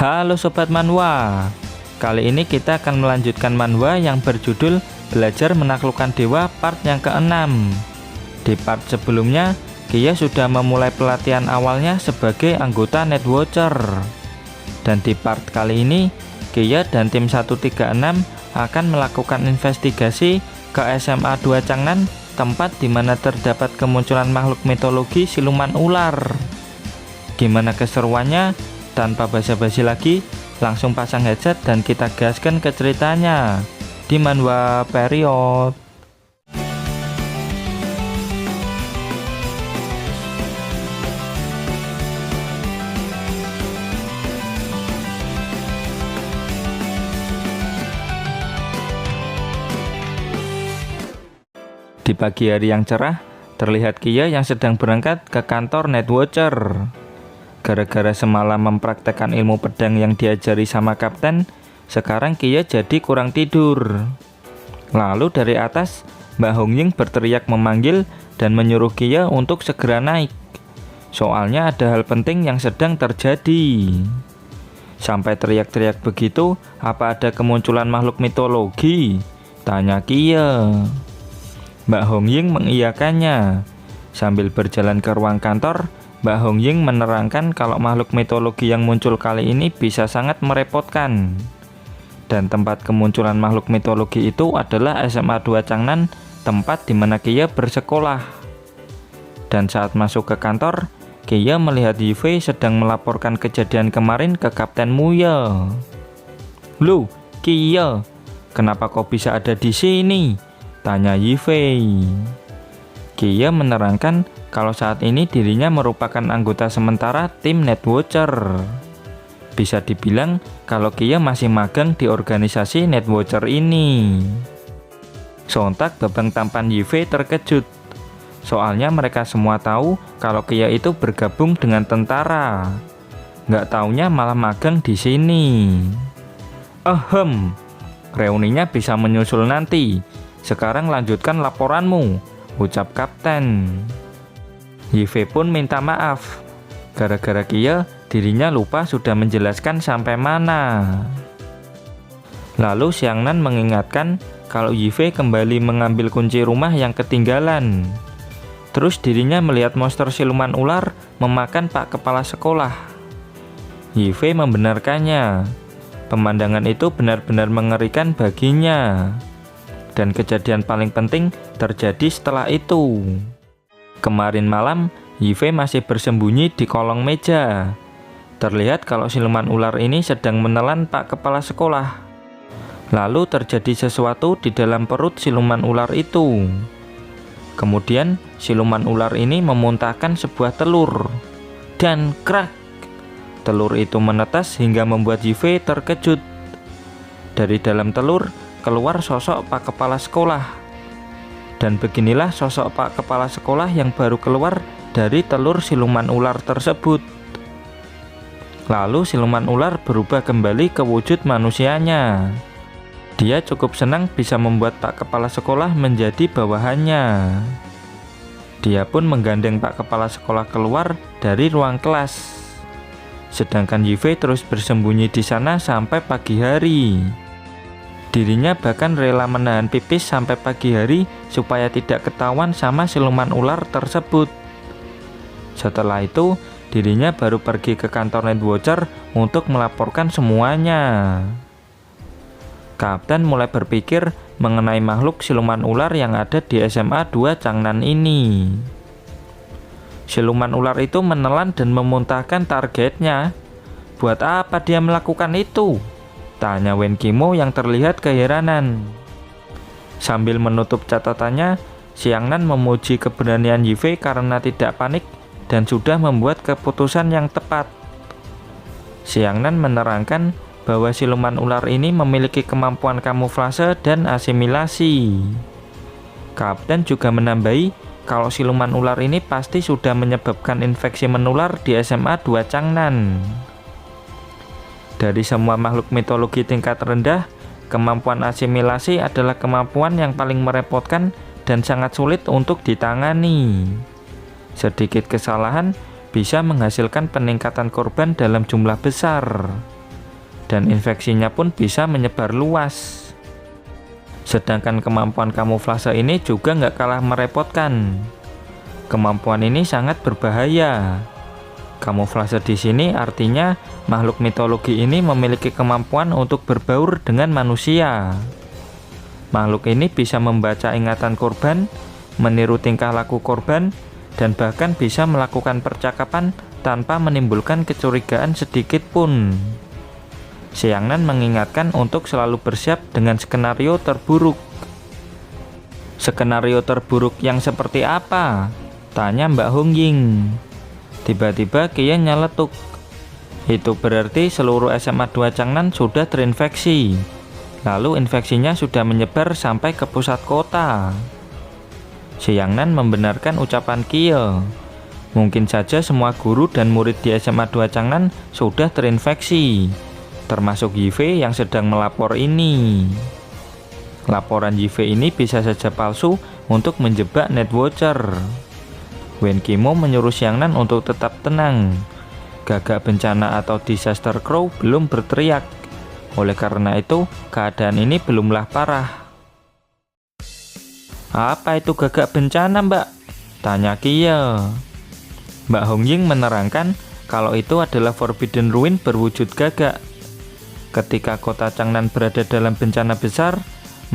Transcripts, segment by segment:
Halo Sobat Manhwa, kali ini kita akan melanjutkan manhwa yang berjudul Belajar Menaklukkan Dewa part yang ke-6. Di part sebelumnya, Kiya sudah memulai pelatihan awalnya sebagai anggota Netwatcher. Dan di part kali ini, Kiya dan tim 136 akan melakukan investigasi ke SMA 2 Changnan, tempat di mana terdapat kemunculan makhluk mitologi siluman ular. Gimana keseruannya? Tanpa basa-basi lagi, langsung pasang headset dan kita gaskan ke ceritanya di manhwa period. Di pagi hari yang cerah, terlihat Kiya yang sedang berangkat ke kantor Netwatcher. Gara-gara semalam mempraktekkan ilmu pedang yang diajari sama kapten, sekarang Kiya jadi kurang tidur. Lalu dari atas, Mbak Hongying berteriak memanggil dan menyuruh Kiya untuk segera naik. Soalnya ada hal penting yang sedang terjadi. Sampai teriak-teriak begitu, apa ada kemunculan makhluk mitologi? Tanya Kiya. Mbak Hongying mengiyakannya. Sambil berjalan ke ruang kantor, Mbak Hongying menerangkan kalau makhluk mitologi yang muncul kali ini bisa sangat merepotkan. Dan tempat kemunculan makhluk mitologi itu adalah SMA 2 Changnan, tempat di mana Kiya bersekolah. Dan saat masuk ke kantor, Kiya melihat Yifei sedang melaporkan kejadian kemarin ke Kapten Muye. "Loh, Kiya, kenapa kau bisa ada di sini?" tanya Yifei. Kiya menerangkan kalau saat ini dirinya merupakan anggota sementara tim Netwatcher. Bisa dibilang kalau Kiya masih magang di organisasi Netwatcher ini. Sontak babang tampan Yifei terkejut. Soalnya mereka semua tahu kalau Kiya itu bergabung dengan tentara. Nggak taunya malah magang di sini. Reuninya bisa menyusul nanti. Sekarang lanjutkan laporanmu, ucap kapten. Yifei pun minta maaf. Gara-gara Kiya, dirinya lupa sudah menjelaskan sampai mana. Lalu Xiangnan mengingatkan kalau Yifei kembali mengambil kunci rumah yang ketinggalan. Terus dirinya melihat monster siluman ular memakan Pak Kepala Sekolah. Yifei membenarkannya. Pemandangan itu benar-benar mengerikan baginya. Dan kejadian paling penting terjadi setelah itu. Kemarin malam, Yifei masih bersembunyi di kolong meja. Terlihat kalau siluman ular ini sedang menelan Pak Kepala Sekolah. Lalu terjadi sesuatu di dalam perut siluman ular itu. Kemudian, siluman ular ini memuntahkan sebuah telur. Dan krak! Telur itu menetas hingga membuat Yifei terkejut. Dari dalam telur, keluar sosok Pak Kepala Sekolah. Dan beginilah sosok Pak Kepala Sekolah yang baru keluar dari telur siluman ular tersebut. Lalu siluman ular berubah kembali ke wujud manusianya. Dia cukup senang bisa membuat Pak Kepala Sekolah menjadi bawahannya. Dia pun menggandeng Pak Kepala Sekolah keluar dari ruang kelas. Sedangkan Yifei terus bersembunyi di sana sampai pagi hari. Dirinya bahkan rela menahan pipis sampai pagi hari supaya tidak ketahuan sama siluman ular tersebut. Setelah itu, dirinya baru pergi ke kantor Netwatcher untuk melaporkan semuanya. Kapten mulai berpikir mengenai makhluk siluman ular yang ada di SMA 2 Changnan ini. Siluman ular itu menelan dan memuntahkan targetnya. Buat apa dia melakukan itu? Tanya Wen Qimo yang terlihat keheranan. Sambil menutup catatannya, Xiangnan memuji keberanian Yifei karena tidak panik dan sudah membuat keputusan yang tepat. Xiangnan menerangkan bahwa siluman ular ini memiliki kemampuan kamuflase dan asimilasi. Kapten juga menambahi kalau siluman ular ini pasti sudah menyebabkan infeksi menular di SMA 2 Changnan. Dari semua makhluk mitologi tingkat rendah, kemampuan asimilasi adalah kemampuan yang paling merepotkan dan sangat sulit untuk ditangani. Sedikit kesalahan bisa menghasilkan peningkatan korban dalam jumlah besar. dan infeksinya pun bisa menyebar luas. Sedangkan kemampuan kamuflase ini juga nggak kalah merepotkan. Kemampuan ini sangat berbahaya. Kamuflase di sini artinya makhluk mitologi ini memiliki kemampuan untuk berbaur dengan manusia. Makhluk ini bisa membaca ingatan korban, meniru tingkah laku korban, dan bahkan bisa melakukan percakapan tanpa menimbulkan kecurigaan sedikit pun. Xiangnan mengingatkan untuk selalu bersiap dengan skenario terburuk. Skenario terburuk yang seperti apa? Tanya Mbak Hongying. Tiba-tiba Kia nyeletuk. Itu berarti seluruh SMA 2 Changnan sudah terinfeksi. Lalu infeksinya sudah menyebar sampai ke pusat kota. Xiangnan membenarkan ucapan Kia. Mungkin saja semua guru dan murid di SMA 2 Changnan sudah terinfeksi, termasuk Yifei yang sedang melapor ini. Laporan Yifei ini bisa saja palsu untuk menjebak Netwatcher. Wen Qimo menyuruh Xiangnan untuk tetap tenang. Gagak bencana atau disaster crow belum berteriak. Oleh karena itu, keadaan ini belumlah parah. Apa itu gagak bencana, Mbak? Tanya Kia. Mbak Hongying menerangkan kalau itu adalah Forbidden Ruin berwujud gagak. Ketika kota Changnan berada dalam bencana besar,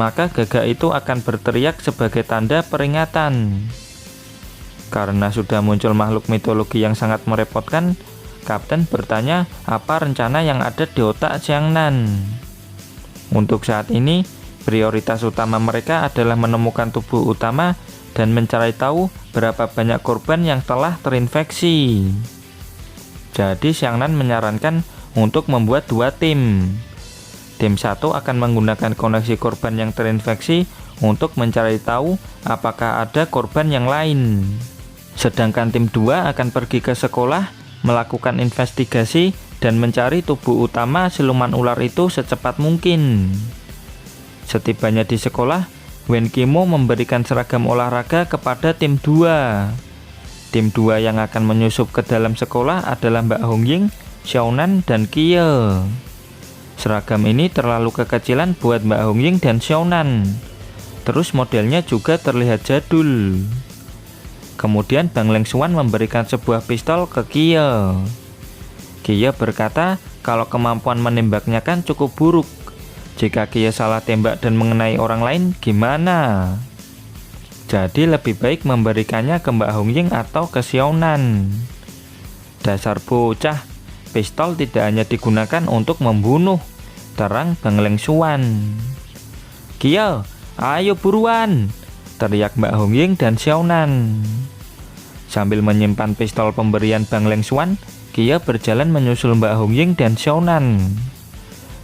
maka gagak itu akan berteriak sebagai tanda peringatan. Karena sudah muncul makhluk mitologi yang sangat merepotkan, Kapten bertanya apa rencana yang ada di otak Xiangnan. Untuk saat ini, prioritas utama mereka adalah menemukan tubuh utama dan mencari tahu berapa banyak korban yang telah terinfeksi. Jadi Xiangnan menyarankan untuk membuat 2 tim. Tim 1 akan menggunakan koneksi korban yang terinfeksi untuk mencari tahu apakah ada korban yang lain. Sedangkan tim 2 akan pergi ke sekolah, melakukan investigasi, dan mencari tubuh utama siluman ular itu secepat mungkin. Setibanya di sekolah, Wen Qimo memberikan seragam olahraga kepada tim 2. Tim 2 yang akan menyusup ke dalam sekolah adalah Mbak Hongying, Xiaonan, dan Kia. Seragam ini terlalu kekecilan buat Mbak Hongying dan Xiaonan. Terus modelnya juga terlihat jadul. Kemudian Bang Lengxuan memberikan sebuah pistol ke Kia. Kia berkata kalau kemampuan menembaknya kan cukup buruk. Jika Kia salah tembak dan mengenai orang lain, gimana? Jadi lebih baik memberikannya ke Mbak Hongying atau ke Xiaonan. Dasar bocah, pistol tidak hanya digunakan untuk membunuh, terang Bang Lengxuan. Kia, ayo buruan, teriak Mbak Hongying dan Xiaonan. Sambil menyimpan pistol pemberian Bang Lengxuan, Kia berjalan menyusul Mbak Hongying dan Xiaonan.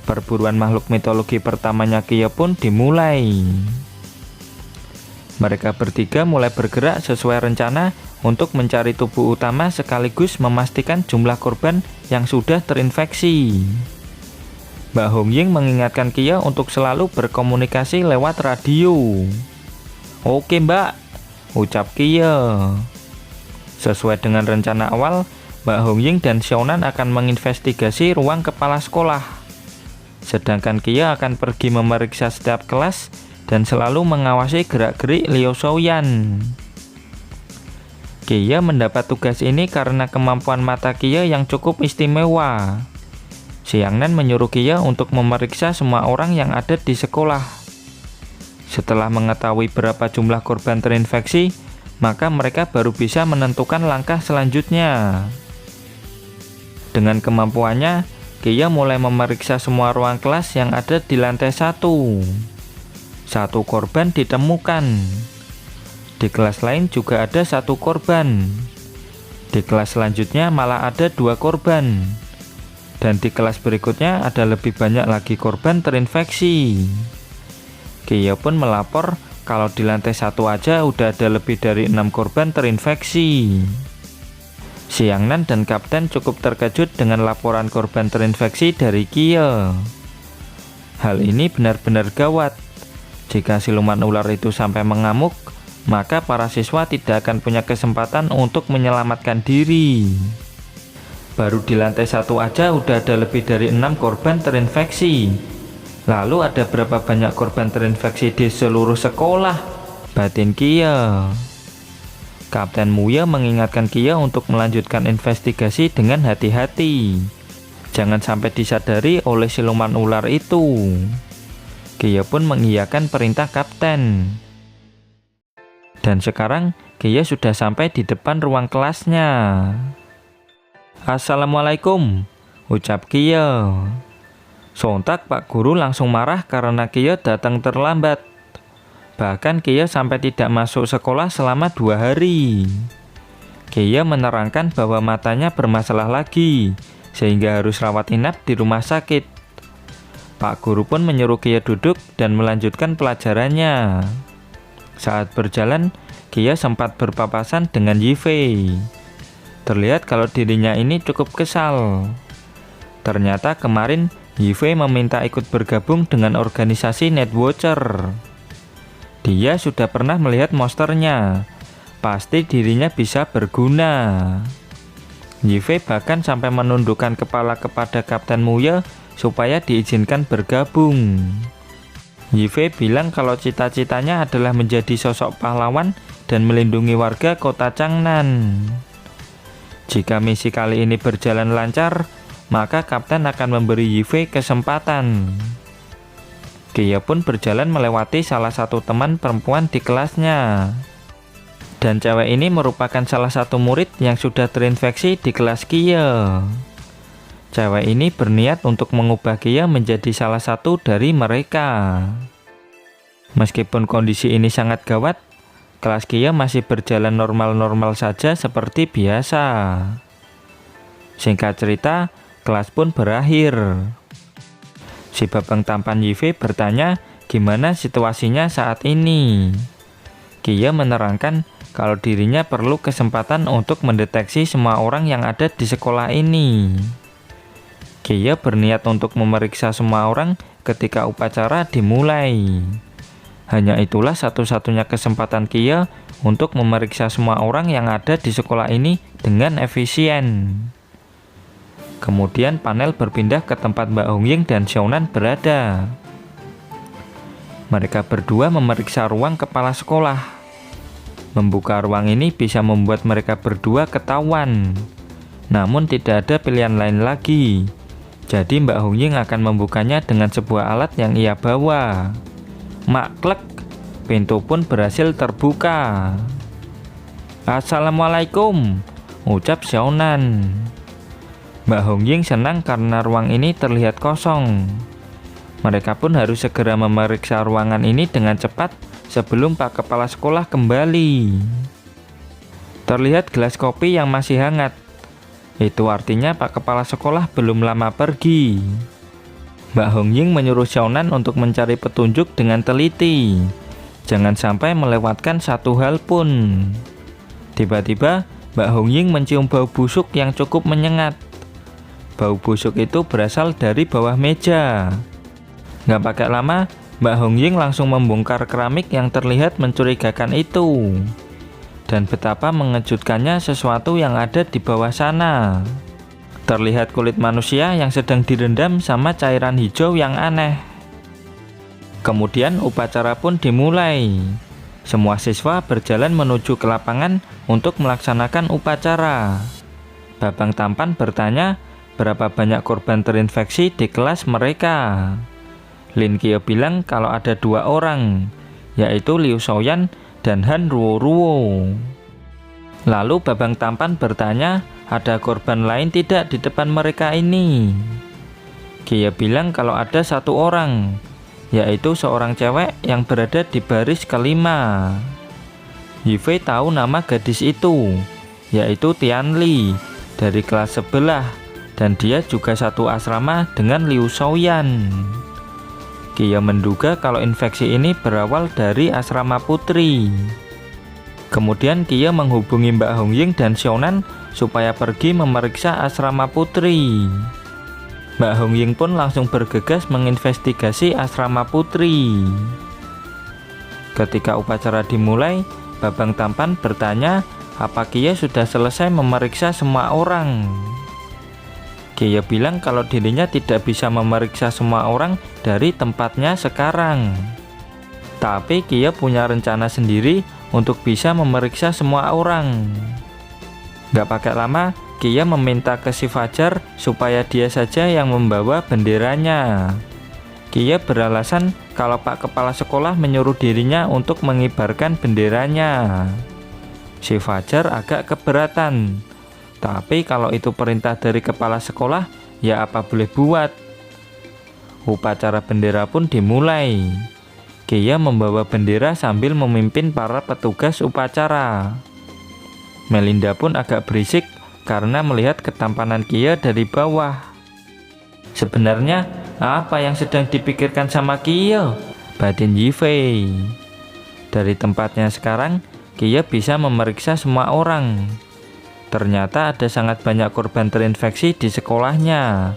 Perburuan makhluk mitologi pertamanya Kia pun dimulai. Mereka bertiga mulai bergerak sesuai rencana untuk mencari tubuh utama sekaligus memastikan jumlah korban yang sudah terinfeksi. Mbak Hongying mengingatkan Kia untuk selalu berkomunikasi lewat radio. Oke Mbak, ucap Kia. Sesuai dengan rencana awal, Mbak Hongying dan Xiaonan akan menginvestigasi ruang kepala sekolah. Sedangkan Kia akan pergi memeriksa setiap kelas dan selalu mengawasi gerak-gerik Liu Shaoyan. Kia mendapat tugas ini karena kemampuan mata Kia yang cukup istimewa. Xiangnan menyuruh Kia untuk memeriksa semua orang yang ada di sekolah. Setelah mengetahui berapa jumlah korban terinfeksi, maka mereka baru bisa menentukan langkah selanjutnya. Dengan kemampuannya, Kia mulai memeriksa semua ruang kelas yang ada di lantai 1. 1 korban ditemukan. Di kelas lain juga ada 1 korban. Di kelas selanjutnya malah ada 2 korban. Dan di kelas berikutnya ada lebih banyak lagi korban terinfeksi. Kia pun melapor kalau di lantai 1 aja udah ada lebih dari 6 korban terinfeksi. Xiangnan dan Kapten cukup terkejut dengan laporan korban terinfeksi dari Kia. Hal ini benar-benar gawat. Jika siluman ular itu sampai mengamuk, maka para siswa tidak akan punya kesempatan untuk menyelamatkan diri. Baru di lantai 1 aja udah ada lebih dari 6 korban terinfeksi. Lalu ada berapa banyak korban terinfeksi di seluruh sekolah? Batin Kia. Kapten Muya mengingatkan Kia untuk melanjutkan investigasi dengan hati-hati. Jangan sampai disadari oleh siluman ular itu. Kia pun mengiyakan perintah kapten. Dan sekarang Kia sudah sampai di depan ruang kelasnya. Assalamualaikum, ucap Kia. Sontak Pak Guru langsung marah karena Kia datang terlambat. Bahkan Kia sampai tidak masuk sekolah selama 2 hari. Kia menerangkan bahwa matanya bermasalah lagi, sehingga harus rawat inap di rumah sakit. Pak Guru pun menyuruh Kia duduk dan melanjutkan pelajarannya. Saat berjalan, Kia sempat berpapasan dengan Yifei. Terlihat kalau dirinya ini cukup kesal. Ternyata kemarin Yifei meminta ikut bergabung dengan organisasi Netwatcher. Dia sudah pernah melihat monsternya. Pasti dirinya bisa berguna. Yifei bahkan sampai menundukkan kepala kepada Kapten Muya supaya diizinkan bergabung. Yifei bilang kalau cita-citanya adalah menjadi sosok pahlawan dan melindungi warga kota Changnan. Jika misi kali ini berjalan lancar, maka kapten akan memberi Yifei kesempatan. Kia pun berjalan melewati salah satu teman perempuan di kelasnya. Dan cewek ini merupakan salah satu murid yang sudah terinfeksi di kelas Kia. Cewek ini berniat untuk mengubah Kia menjadi salah satu dari mereka. Meskipun kondisi ini sangat gawat, kelas Kia masih berjalan normal-normal saja seperti biasa. Singkat cerita, kelas pun berakhir. Si babang tampan Yifei bertanya gimana situasinya saat ini. Kia menerangkan kalau dirinya perlu kesempatan untuk mendeteksi semua orang yang ada di sekolah ini. Kia berniat untuk memeriksa semua orang ketika upacara dimulai. Hanya itulah satu-satunya kesempatan Kia untuk memeriksa semua orang yang ada di sekolah ini dengan efisien. Kemudian panel berpindah ke tempat Mbak Hongying dan Xiaonan berada. Mereka berdua memeriksa ruang kepala sekolah. Membuka ruang ini bisa membuat mereka berdua ketahuan. Namun tidak ada pilihan lain lagi. Jadi Mbak Hongying akan membukanya dengan sebuah alat yang ia bawa. Maklek, pintu pun berhasil terbuka. Assalamualaikum, ucap Xiaonan. Mbak Hongying senang karena ruang ini terlihat kosong. Mereka pun harus segera memeriksa ruangan ini dengan cepat sebelum Pak Kepala Sekolah kembali. Terlihat gelas kopi yang masih hangat. Itu artinya Pak Kepala Sekolah belum lama pergi. Mbak Hongying menyuruh Xiaonan untuk mencari petunjuk dengan teliti. Jangan sampai melewatkan satu hal pun. Tiba-tiba Mbak Hongying mencium bau busuk yang cukup menyengat. Bau busuk itu berasal dari bawah meja. Nggak pakai lama, Mbak Hongying langsung membongkar keramik yang terlihat mencurigakan itu. Dan betapa mengejutkannya sesuatu yang ada di bawah sana. Terlihat kulit manusia yang sedang direndam sama cairan hijau yang aneh. Kemudian upacara pun dimulai. Semua siswa berjalan menuju ke lapangan untuk melaksanakan upacara. Babang tampan bertanya, berapa banyak korban terinfeksi di kelas mereka? Lin Kia bilang kalau ada 2 orang, yaitu Liu Shaoyan dan Han Ruo. Lalu babang tampan bertanya, ada korban lain tidak di depan mereka ini? Kia bilang kalau ada 1 orang, yaitu seorang cewek yang berada di baris kelima. Yifei tahu nama gadis itu, yaitu Tianli, dari kelas sebelah. Dan dia juga satu asrama dengan Liu Shaoyan. Kia menduga kalau infeksi ini berawal dari asrama putri. Kemudian Kia menghubungi Mbak Hongying dan Xiaonan supaya pergi memeriksa asrama putri. Mbak Hongying pun langsung bergegas menginvestigasi asrama putri. Ketika upacara dimulai, babang tampan bertanya, apa Kia sudah selesai memeriksa semua orang? Kia bilang kalau dirinya tidak bisa memeriksa semua orang dari tempatnya sekarang. Tapi Kia punya rencana sendiri untuk bisa memeriksa semua orang. Gak pakai lama, Kia meminta ke si Fajar supaya dia saja yang membawa benderanya. Kia beralasan kalau Pak Kepala Sekolah menyuruh dirinya untuk mengibarkan benderanya. Si Fajar agak keberatan. Tapi kalau itu perintah dari kepala sekolah, ya apa boleh buat. Upacara bendera pun dimulai. Kia membawa bendera sambil memimpin para petugas upacara. Melinda pun agak berisik karena melihat ketampanan Kia dari bawah. Sebenarnya apa yang sedang dipikirkan sama Kia? Batin Yifei. Dari tempatnya sekarang, Kia bisa memeriksa semua orang. Ternyata ada sangat banyak korban terinfeksi di sekolahnya.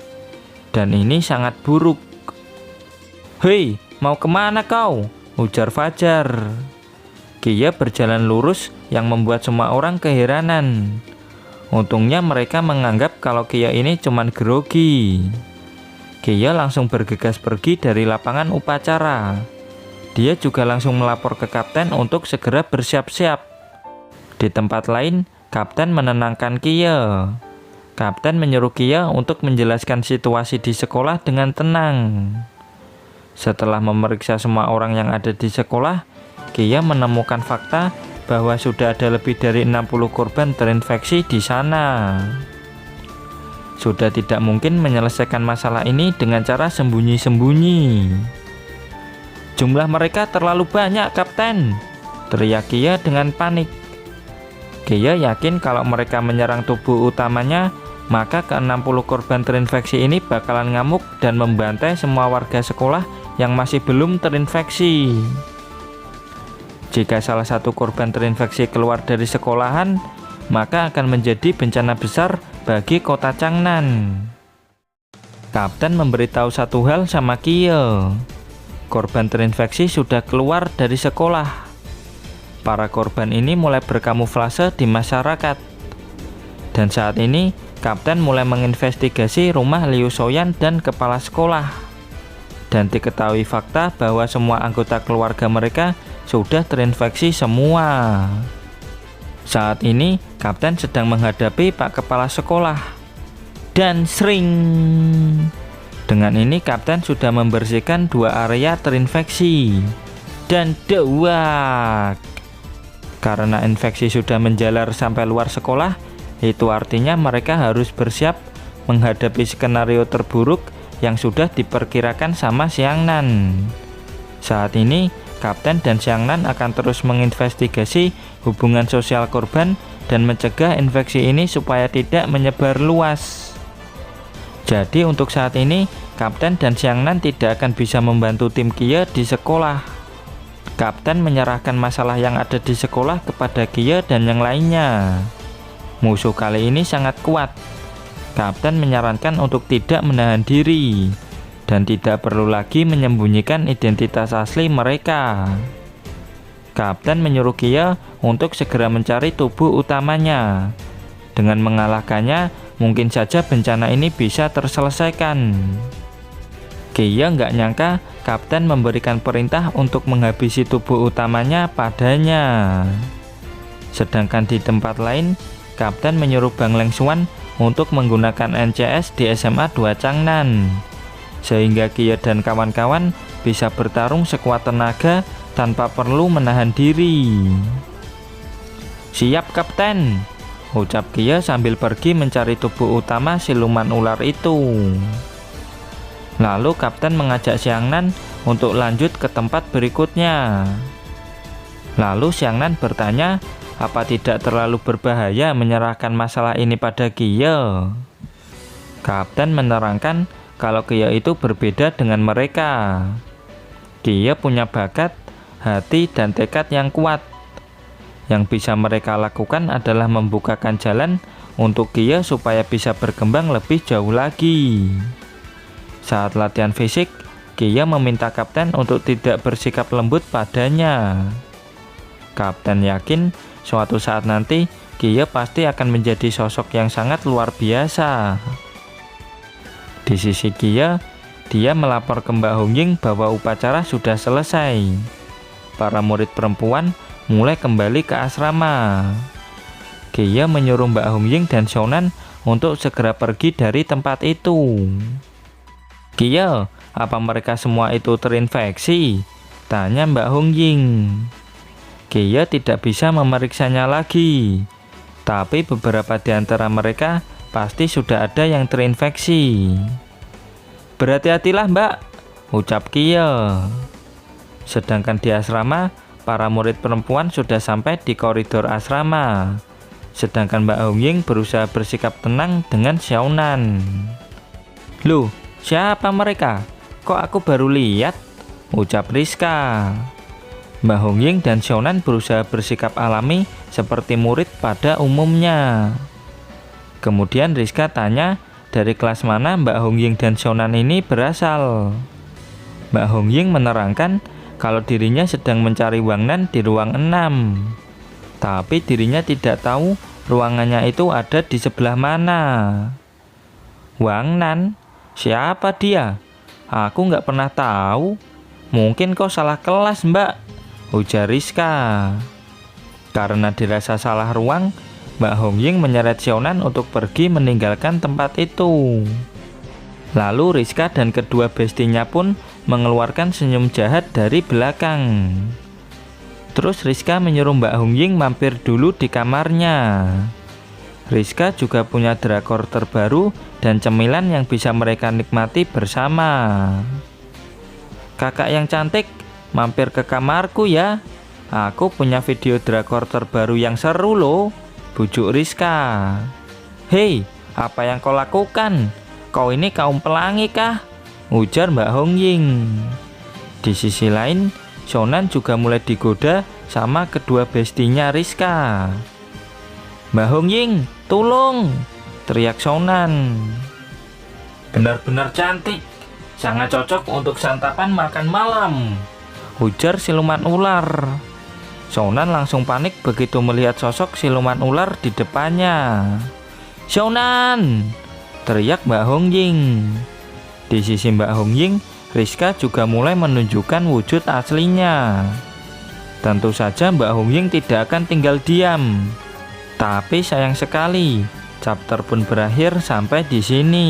Dan ini sangat buruk. "Hei, mau kemana kau?" ujar Fajar. Kia berjalan lurus yang membuat semua orang keheranan. Untungnya mereka menganggap kalau Kia ini cuman grogi. Kia langsung bergegas pergi dari lapangan upacara. Dia juga langsung melapor ke kapten untuk segera bersiap-siap. Di tempat lain, kapten menenangkan Kia. Kapten menyuruh Kia untuk menjelaskan situasi di sekolah dengan tenang. Setelah memeriksa semua orang yang ada di sekolah, Kia menemukan fakta bahwa sudah ada lebih dari 60 korban terinfeksi di sana. Sudah tidak mungkin menyelesaikan masalah ini dengan cara sembunyi-sembunyi. "Jumlah mereka terlalu banyak, Kapten!" teriak Kia dengan panik. Kia yakin kalau mereka menyerang tubuh utamanya, maka ke-60 korban terinfeksi ini bakalan ngamuk dan membantai semua warga sekolah yang masih belum terinfeksi. Jika salah satu korban terinfeksi keluar dari sekolahan, maka akan menjadi bencana besar bagi kota Changnan. Kapten memberitahu satu hal sama Kia. Korban terinfeksi sudah keluar dari sekolah. Para korban ini mulai berkamuflase di masyarakat. Dan saat ini, kapten mulai menginvestigasi rumah Liu Shoyan dan kepala sekolah. Dan diketahui fakta bahwa semua anggota keluarga mereka sudah terinfeksi semua. Saat ini, kapten sedang menghadapi Pak Kepala Sekolah. Dan sering. Dengan ini, kapten sudah membersihkan 2 area terinfeksi. Dan dewak. Karena infeksi sudah menjalar sampai luar sekolah, itu artinya mereka harus bersiap menghadapi skenario terburuk yang sudah diperkirakan sama Xiangnan. Saat ini, kapten dan Xiangnan akan terus menginvestigasi hubungan sosial korban dan mencegah infeksi ini supaya tidak menyebar luas. Jadi untuk saat ini, kapten dan Xiangnan tidak akan bisa membantu tim Kia di sekolah. Kapten menyerahkan masalah yang ada di sekolah kepada Kia dan yang lainnya. Musuh kali ini sangat kuat. Kapten menyarankan untuk tidak menahan diri dan tidak perlu lagi menyembunyikan identitas asli mereka. Kapten menyuruh Kia untuk segera mencari tubuh utamanya. Dengan mengalahkannya, mungkin saja bencana ini bisa terselesaikan. Kia nggak nyangka kapten memberikan perintah untuk menghabisi tubuh utamanya padanya. Sedangkan di tempat lain, kapten menyuruh Bang Lengxuan untuk menggunakan NCS di SMA 2 Changnan, sehingga Kia dan kawan-kawan bisa bertarung sekuat tenaga tanpa perlu menahan diri. "Siap, Kapten," ucap Kia sambil pergi mencari tubuh utama siluman ular itu. Lalu kapten mengajak Xiangnan untuk lanjut ke tempat berikutnya. Lalu Xiangnan bertanya, apa tidak terlalu berbahaya menyerahkan masalah ini pada Kia? Kapten menerangkan kalau Kia itu berbeda dengan mereka. Kia punya bakat, hati, dan tekad yang kuat. Yang bisa mereka lakukan adalah membukakan jalan untuk Kia supaya bisa berkembang lebih jauh lagi. Saat latihan fisik, Kia meminta kapten untuk tidak bersikap lembut padanya. Kapten yakin suatu saat nanti Kia pasti akan menjadi sosok yang sangat luar biasa. Di sisi Kia, dia melapor ke Mbak Hongying bahwa upacara sudah selesai. Para murid perempuan mulai kembali ke asrama. Kia menyuruh Mbak Hongying dan Shonan untuk segera pergi dari tempat itu. Kia, apa mereka semua itu terinfeksi? Tanya Mbak Hongying. Kia tidak bisa memeriksanya lagi, tapi beberapa di antara mereka pasti sudah ada yang terinfeksi. Berhati-hatilah Mbak, ucap Kia. Sedangkan di asrama, para murid perempuan sudah sampai di koridor asrama. Sedangkan Mbak Hongying berusaha bersikap tenang dengan Xiaonan. Loh, siapa mereka? Kok aku baru lihat? Ucap Rizka. Mbak Hongying dan Xiaonan berusaha bersikap alami seperti murid pada umumnya. Kemudian Rizka tanya dari kelas mana Mbak Hongying dan Xiaonan ini berasal. Mbak Hongying menerangkan kalau dirinya sedang mencari Wang Nan di ruang 6. Tapi dirinya tidak tahu ruangannya itu ada di sebelah mana. Wang Nan? Siapa dia? Aku nggak pernah tahu. Mungkin kau salah kelas Mbak, ujar Rizka. Karena dirasa salah ruang, Mbak Hongying menyeret Xiaonan untuk pergi meninggalkan tempat itu. Lalu Rizka dan kedua bestinya pun mengeluarkan senyum jahat dari belakang. Terus Rizka menyuruh Mbak Hongying mampir dulu di kamarnya. Rizka juga punya drakor terbaru dan cemilan yang bisa mereka nikmati bersama. Kakak yang cantik, mampir ke kamarku ya. Aku punya video drakor terbaru yang seru loh, bujuk Rizka. Hei, apa yang kau lakukan? Kau ini kaum pelangi kah? Ujar Mbak Hongying. Di sisi lain, Shonan juga mulai digoda sama kedua bestinya Rizka. Mbak Hongying, tolong! Teriak Shonan. Benar-benar cantik, sangat cocok untuk santapan makan malam, ujar siluman ular. Shonan langsung panik begitu melihat sosok siluman ular di depannya. Shonan! Teriak Mbak Hongying. Di sisi Mbak Hongying, Rizka juga mulai menunjukkan wujud aslinya. Tentu saja Mbak Hongying tidak akan tinggal diam. Tapi sayang sekali, chapter pun berakhir sampai di sini.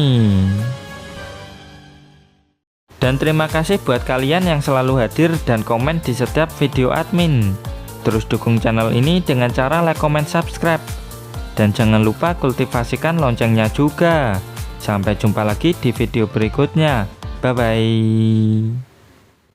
Dan terima kasih buat kalian yang selalu hadir dan komen di setiap video admin. Terus dukung channel ini dengan cara like, comment, subscribe. Dan jangan lupa kultivasikan loncengnya juga. Sampai jumpa lagi di video berikutnya. Bye-bye.